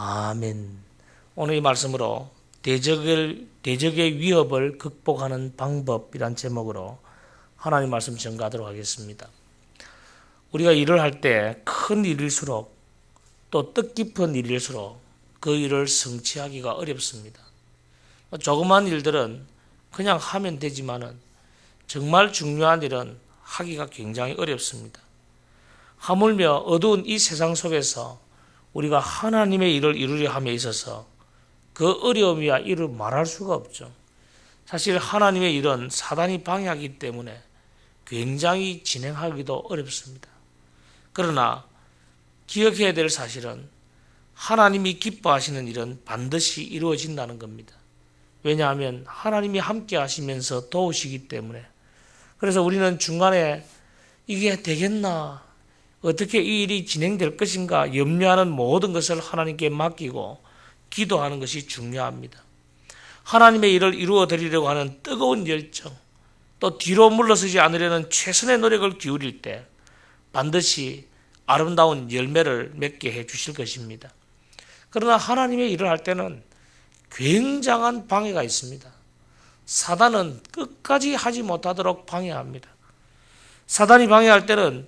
아멘. 오늘 이 말씀으로 대적의 위협을 극복하는 방법이란 제목으로 하나님 말씀 전가하도록 하겠습니다. 우리가 일을 할 때 큰 일일수록 또 뜻깊은 일일수록 그 일을 성취하기가 어렵습니다. 조그만 일들은 그냥 하면 되지만은 정말 중요한 일은 하기가 굉장히 어렵습니다. 하물며 어두운 이 세상 속에서 우리가 하나님의 일을 이루려 함에 있어서 그 어려움이야 이를 말할 수가 없죠. 사실 하나님의 일은 사단이 방해하기 때문에 굉장히 진행하기도 어렵습니다. 그러나 기억해야 될 사실은 하나님이 기뻐하시는 일은 반드시 이루어진다는 겁니다. 왜냐하면 하나님이 함께 하시면서 도우시기 때문에. 그래서 우리는 중간에 이게 되겠나, 어떻게 이 일이 진행될 것인가 염려하는 모든 것을 하나님께 맡기고 기도하는 것이 중요합니다. 하나님의 일을 이루어 드리려고 하는 뜨거운 열정, 또 뒤로 물러서지 않으려는 최선의 노력을 기울일 때 반드시 아름다운 열매를 맺게 해 주실 것입니다. 그러나 하나님의 일을 할 때는 굉장한 방해가 있습니다. 사단은 끝까지 하지 못하도록 방해합니다. 사단이 방해할 때는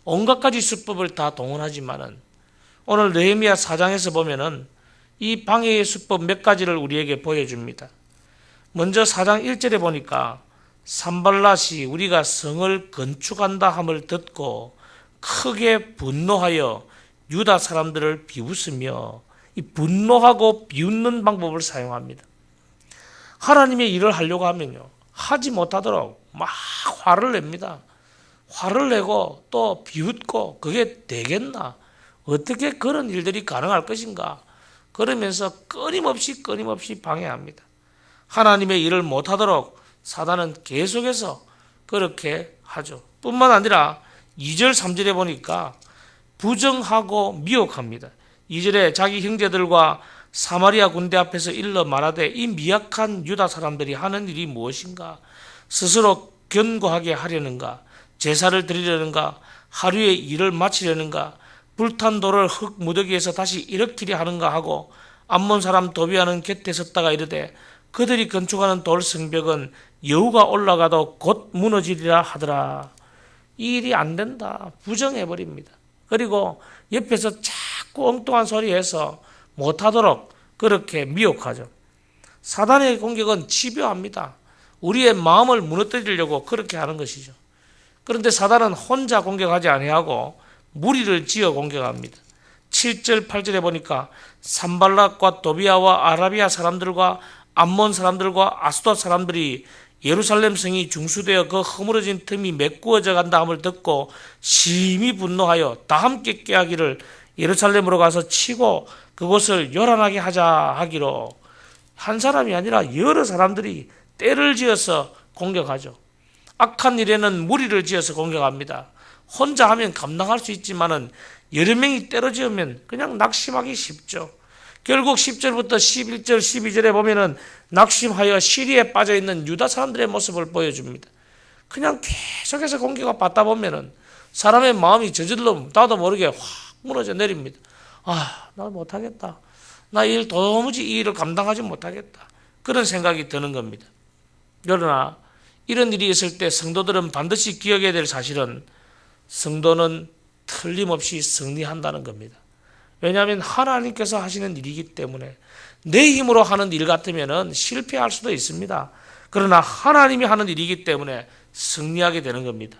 온갖 가지 수법을 다 동원하지만은 오늘 느헤미야 4장에서 보면은 이 방해의 수법 몇 가지를 우리에게 보여줍니다. 먼저 4장 1절에 보니까 산발랏이 우리가 성을 건축한다 함을 듣고 크게 분노하여 유다 사람들을 비웃으며, 이 분노하고 비웃는 방법을 사용합니다. 하나님의 일을 하려고 하면요, 하지 못하도록 막 화를 냅니다. 화를 내고 또 비웃고 그게 되겠나? 어떻게 그런 일들이 가능할 것인가? 그러면서 끊임없이 방해합니다. 하나님의 일을 못하도록 사단은 계속해서 그렇게 하죠. 뿐만 아니라 2절 3절에 보니까 부정하고 미혹합니다. 2절에 자기 형제들과 사마리아 군대 앞에서 일러 말하되 이 미약한 유다 사람들이 하는 일이 무엇인가? 스스로 견고하게 하려는가? 제사를 드리려는가? 하루의 일을 마치려는가? 불탄 돌을 흙 무더기에서 다시 일으키려 하는가 하고 암몬 사람 도비아는 곁에 섰다가 이르되 그들이 건축하는 돌 성벽은 여우가 올라가도 곧 무너지리라 하더라. 이 일이 안 된다. 부정해버립니다. 그리고 옆에서 자꾸 엉뚱한 소리해서 못하도록 그렇게 미혹하죠. 사단의 공격은 집요합니다. 우리의 마음을 무너뜨리려고 그렇게 하는 것이죠. 그런데 사단은 혼자 공격하지 아니하고 무리를 지어 공격합니다. 7절 8절에 보니까 산발랏과 도비아와 아라비아 사람들과 암몬 사람들과 아스돗 사람들이 예루살렘 성이 중수되어 그 허물어진 틈이 메꾸어져 간다 함을 듣고 심히 분노하여 다 함께 꾀하기를 예루살렘으로 가서 치고 그곳을 요란하게 하자 하기로, 한 사람이 아니라 여러 사람들이 떼를 지어서 공격하죠. 악한 일에는 무리를 지어서 공격합니다. 혼자 하면 감당할 수 있지만은 여러 명이 떼를 지으면 그냥 낙심하기 쉽죠. 결국 10절부터 11절, 12절에 보면은 낙심하여 시리에 빠져있는 유다 사람들의 모습을 보여줍니다. 그냥 계속해서 공격을 받다 보면은 사람의 마음이 저절로 나도 모르게 확 무너져 내립니다. 나 못하겠다. 나 도무지 이 일을 감당하지 못하겠다. 그런 생각이 드는 겁니다. 그러나 이런 일이 있을 때 성도들은 반드시 기억해야 될 사실은 성도는 틀림없이 승리한다는 겁니다. 왜냐하면 하나님께서 하시는 일이기 때문에 내 힘으로 하는 일 같으면 실패할 수도 있습니다. 그러나 하나님이 하는 일이기 때문에 승리하게 되는 겁니다.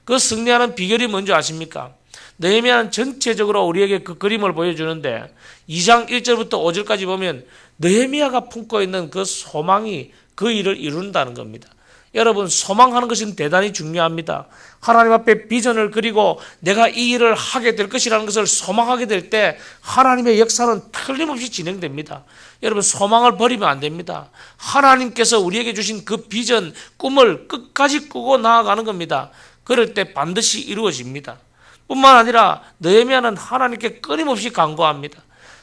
그 승리하는 비결이 뭔지 아십니까? 느헤미야는 전체적으로 우리에게 그 그림을 보여주는데 2장 1절부터 5절까지 보면 느헤미야가 품고 있는 그 소망이 그 일을 이룬다는 겁니다. 여러분, 소망하는 것은 대단히 중요합니다. 하나님 앞에 비전을 그리고 내가 이 일을 하게 될 것이라는 것을 소망하게 될 때 하나님의 역사는 틀림없이 진행됩니다. 여러분, 소망을 버리면 안 됩니다. 하나님께서 우리에게 주신 그 비전, 꿈을 끝까지 꾸고 나아가는 겁니다. 그럴 때 반드시 이루어집니다. 뿐만 아니라 느헤미야는 하나님께 끊임없이 간구합니다.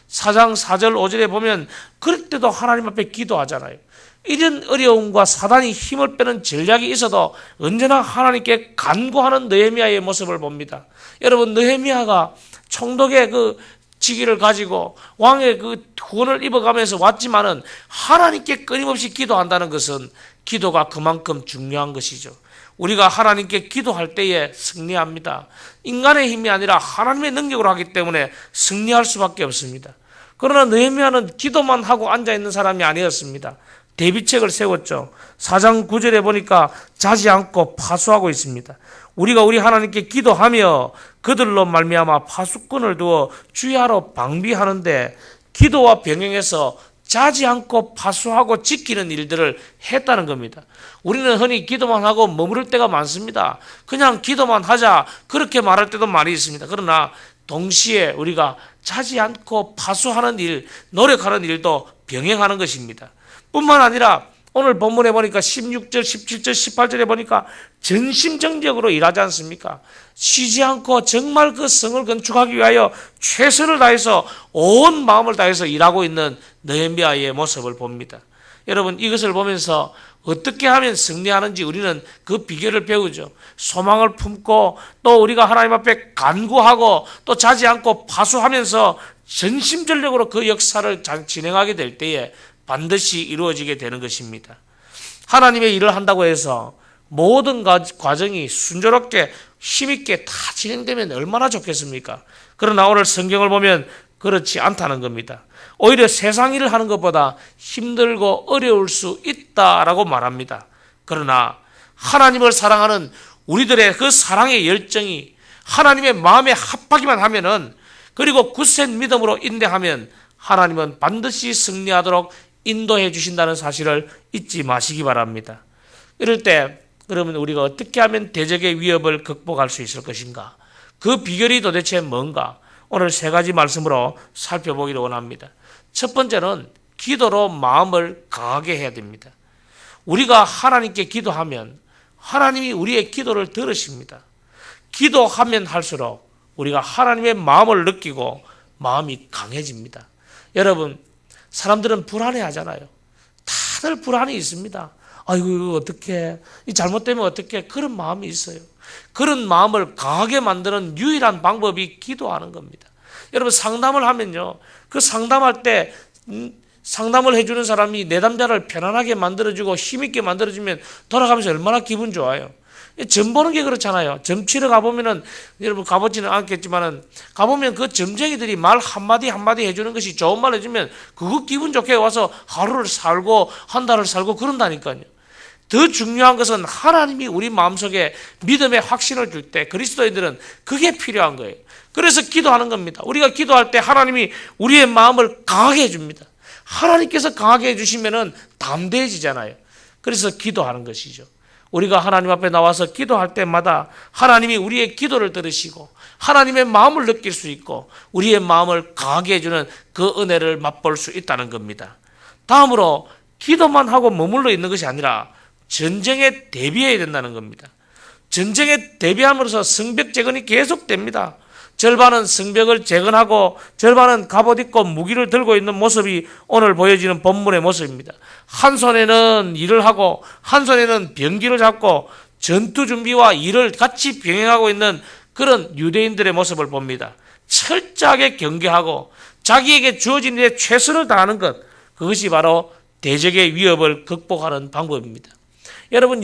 4장 4절 5절에 보면 그럴 때도 하나님 앞에 기도하잖아요. 이런 어려움과 사단이 힘을 빼는 전략이 있어도 언제나 하나님께 간구하는 느헤미야의 모습을 봅니다. 여러분, 느헤미야가 총독의 그 직위를 가지고 왕의 그 후원을 입어가면서 왔지만은 하나님께 끊임없이 기도한다는 것은 기도가 그만큼 중요한 것이죠. 우리가 하나님께 기도할 때에 승리합니다. 인간의 힘이 아니라 하나님의 능력으로 하기 때문에 승리할 수밖에 없습니다. 그러나 느헤미야는 기도만 하고 앉아있는 사람이 아니었습니다. 대비책을 세웠죠. 4장 9절에 보니까 자지 않고 파수하고 있습니다. 우리가 우리 하나님께 기도하며 그들로 말미암아 파수꾼을 두어 주야로 방비하는데 기도와 병행해서 자지 않고 파수하고 지키는 일들을 했다는 겁니다. 우리는 흔히 기도만 하고 머무를 때가 많습니다. 그냥 기도만 하자 그렇게 말할 때도 많이 있습니다. 그러나 동시에 우리가 자지 않고 파수하는 일, 노력하는 일도 병행하는 것입니다. 뿐만 아니라 오늘 본문에 보니까 16절, 17절, 18절에 보니까 전심전력으로 일하지 않습니까? 쉬지 않고 정말 그 성을 건축하기 위하여 최선을 다해서 온 마음을 다해서 일하고 있는 느헤미야의 모습을 봅니다. 여러분, 이것을 보면서 어떻게 하면 승리하는지 우리는 그 비결을 배우죠. 소망을 품고 또 우리가 하나님 앞에 간구하고 또 자지 않고 파수하면서 전심전력으로 그 역사를 진행하게 될 때에 반드시 이루어지게 되는 것입니다. 하나님의 일을 한다고 해서 모든 과정이 순조롭게 힘있게 다 진행되면 얼마나 좋겠습니까? 그러나 오늘 성경을 보면 그렇지 않다는 겁니다. 오히려 세상 일을 하는 것보다 힘들고 어려울 수 있다라고 말합니다. 그러나 하나님을 사랑하는 우리들의 그 사랑의 열정이 하나님의 마음에 합하기만 하면은, 그리고 굳센 믿음으로 인내하면 하나님은 반드시 승리하도록 인도해 주신다는 사실을 잊지 마시기 바랍니다. 이럴 때 그러면 우리가 어떻게 하면 대적의 위협을 극복할 수 있을 것인가? 그 비결이 도대체 뭔가? 오늘 세 가지 말씀으로 살펴보기를 원합니다. 첫 번째는 기도로 마음을 강하게 해야 됩니다. 우리가 하나님께 기도하면 하나님이 우리의 기도를 들으십니다. 기도하면 할수록 우리가 하나님의 마음을 느끼고 마음이 강해집니다. 여러분, 사람들은 불안해하잖아요. 다들 불안이 있습니다. 아이고, 이거 어떡해, 이 잘못되면 어떡해, 그런 마음이 있어요. 그런 마음을 강하게 만드는 유일한 방법이 기도하는 겁니다. 여러분, 상담을 하면요, 그 상담할 때 상담을 해주는 사람이 내담자를 편안하게 만들어주고 힘있게 만들어주면 돌아가면서 얼마나 기분 좋아요. 점 보는 게 그렇잖아요. 점치러 가보면은, 여러분 가보지는 않겠지만은, 가보면 그 점쟁이들이 말 한마디 한마디 해주는 것이 좋은 말 해주면 그거 기분 좋게 와서 하루를 살고 한 달을 살고 그런다니까요. 더 중요한 것은 하나님이 우리 마음속에 믿음의 확신을 줄 때 그리스도인들은 그게 필요한 거예요. 그래서 기도하는 겁니다. 우리가 기도할 때 하나님이 우리의 마음을 강하게 해줍니다. 하나님께서 강하게 해주시면은 담대해지잖아요. 그래서 기도하는 것이죠. 우리가 하나님 앞에 나와서 기도할 때마다 하나님이 우리의 기도를 들으시고 하나님의 마음을 느낄 수 있고 우리의 마음을 강하게 해주는 그 은혜를 맛볼 수 있다는 겁니다. 다음으로 기도만 하고 머물러 있는 것이 아니라 전쟁에 대비해야 된다는 겁니다. 전쟁에 대비함으로써 성벽 재건이 계속됩니다. 절반은 성벽을 재건하고 절반은 갑옷 입고 무기를 들고 있는 모습이 오늘 보여지는 본문의 모습입니다. 한 손에는 일을 하고 한 손에는 병기를 잡고 전투 준비와 일을 같이 병행하고 있는 그런 유대인들의 모습을 봅니다. 철저하게 경계하고 자기에게 주어진 일에 최선을 다하는 것, 그것이 바로 대적의 위협을 극복하는 방법입니다. 여러분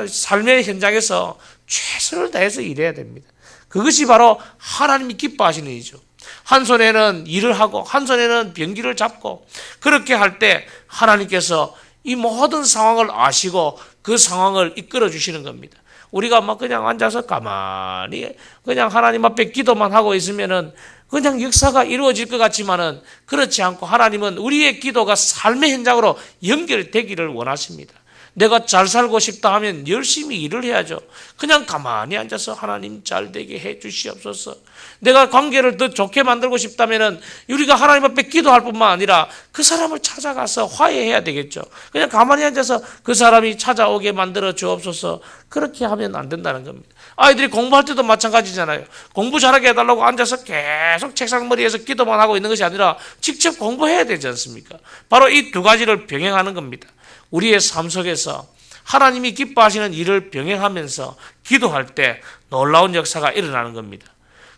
삶의 현장에서 최선을 다해서 일해야 됩니다. 그것이 바로 하나님이 기뻐하시는 일이죠. 한 손에는 일을 하고 한 손에는 병기를 잡고 그렇게 할 때 하나님께서 이 모든 상황을 아시고 그 상황을 이끌어 주시는 겁니다. 우리가 막 그냥 앉아서 가만히 그냥 하나님 앞에 기도만 하고 있으면은 그냥 역사가 이루어질 것 같지만은 그렇지 않고 하나님은 우리의 기도가 삶의 현장으로 연결되기를 원하십니다. 내가 잘 살고 싶다 하면 열심히 일을 해야죠. 그냥 가만히 앉아서 하나님 잘 되게 해 주시옵소서. 내가 관계를 더 좋게 만들고 싶다면은 우리가 하나님 앞에 기도할 뿐만 아니라 그 사람을 찾아가서 화해해야 되겠죠. 그냥 가만히 앉아서 그 사람이 찾아오게 만들어 주옵소서. 그렇게 하면 안 된다는 겁니다. 아이들이 공부할 때도 마찬가지잖아요. 공부 잘하게 해달라고 앉아서 계속 책상머리에서 기도만 하고 있는 것이 아니라 직접 공부해야 되지 않습니까? 바로 이 두 가지를 병행하는 겁니다. 우리의 삶 속에서 하나님이 기뻐하시는 일을 병행하면서 기도할 때 놀라운 역사가 일어나는 겁니다.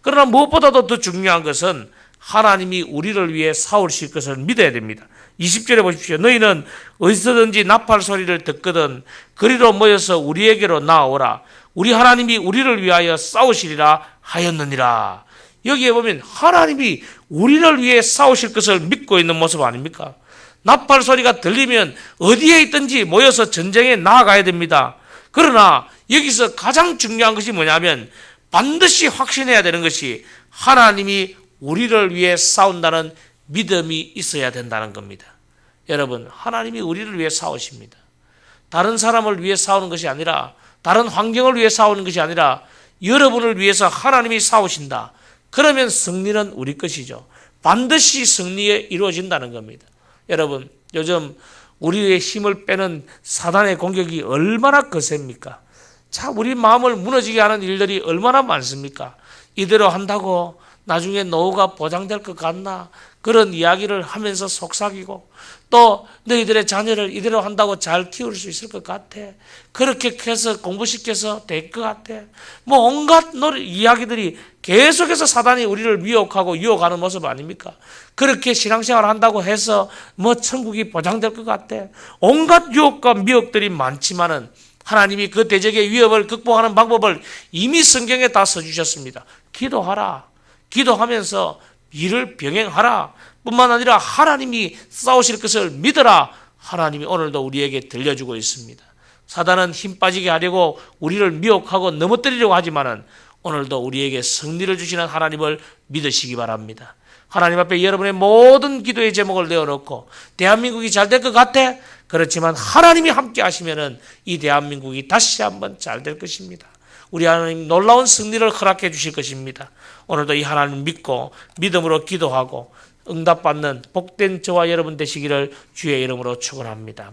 그러나 무엇보다도 더 중요한 것은 하나님이 우리를 위해 싸우실 것을 믿어야 됩니다. 20절에 보십시오. 너희는 어디서든지 나팔 소리를 듣거든 그리로 모여서 우리에게로 나오라. 우리 하나님이 우리를 위하여 싸우시리라 하였느니라. 여기에 보면 하나님이 우리를 위해 싸우실 것을 믿고 있는 모습 아닙니까? 나팔 소리가 들리면 어디에 있든지 모여서 전쟁에 나아가야 됩니다. 그러나 여기서 가장 중요한 것이 뭐냐면 반드시 확신해야 되는 것이 하나님이 우리를 위해 싸운다는 믿음이 있어야 된다는 겁니다. 여러분, 하나님이 우리를 위해 싸우십니다. 다른 사람을 위해 싸우는 것이 아니라, 다른 환경을 위해 싸우는 것이 아니라 여러분을 위해서 하나님이 싸우신다. 그러면 승리는 우리 것이죠. 반드시 승리에 이루어진다는 겁니다. 여러분, 요즘 우리의 힘을 빼는 사단의 공격이 얼마나 거셉니까? 참 우리 마음을 무너지게 하는 일들이 얼마나 많습니까? 이대로 한다고 나중에 노후가 보장될 것 같나? 그런 이야기를 하면서 속삭이고, 또 너희들의 자녀를 이대로 한다고 잘 키울 수 있을 것 같아. 그렇게 해서 공부시켜서 될 것 같아. 뭐 온갖 이야기들이 계속해서 사단이 우리를 미혹하고 유혹하는 모습 아닙니까? 그렇게 신앙생활을 한다고 해서 뭐 천국이 보장될 것 같아. 온갖 유혹과 미혹들이 많지만은 하나님이 그 대적의 위협을 극복하는 방법을 이미 성경에 다 써주셨습니다. 기도하라. 기도하면서 일을 병행하라. 뿐만 아니라 하나님이 싸우실 것을 믿어라. 하나님이 오늘도 우리에게 들려주고 있습니다. 사단은 힘 빠지게 하려고 우리를 미혹하고 넘어뜨리려고 하지만은 오늘도 우리에게 승리를 주시는 하나님을 믿으시기 바랍니다. 하나님 앞에 여러분의 모든 기도의 제목을 내어놓고 대한민국이 잘 될 것 같아? 그렇지만 하나님이 함께 하시면은 이 대한민국이 다시 한번 잘 될 것입니다. 우리 하나님 놀라운 승리를 허락해 주실 것입니다. 오늘도 이 하나님 믿고 믿음으로 기도하고 응답받는 복된 저와 여러분 되시기를 주의 이름으로 축원합니다.